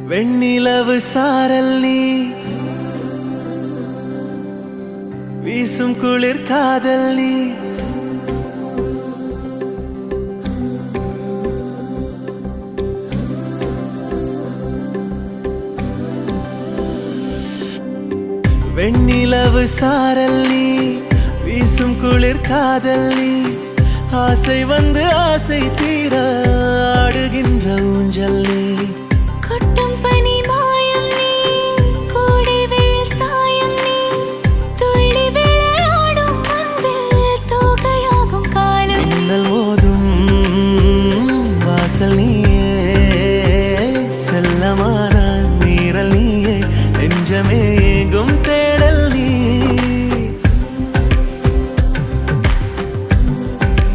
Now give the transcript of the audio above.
வெண்ணிலவு சாரல் நீ வீசும் குளிர் காதல் நீ வெண்ணிலவு சாரல் நீ வீசும் குளிர் காதல் நீ ஆசை வந்து ஆசை தீர ஆடுகின்ற ஊஞ்சல் நீ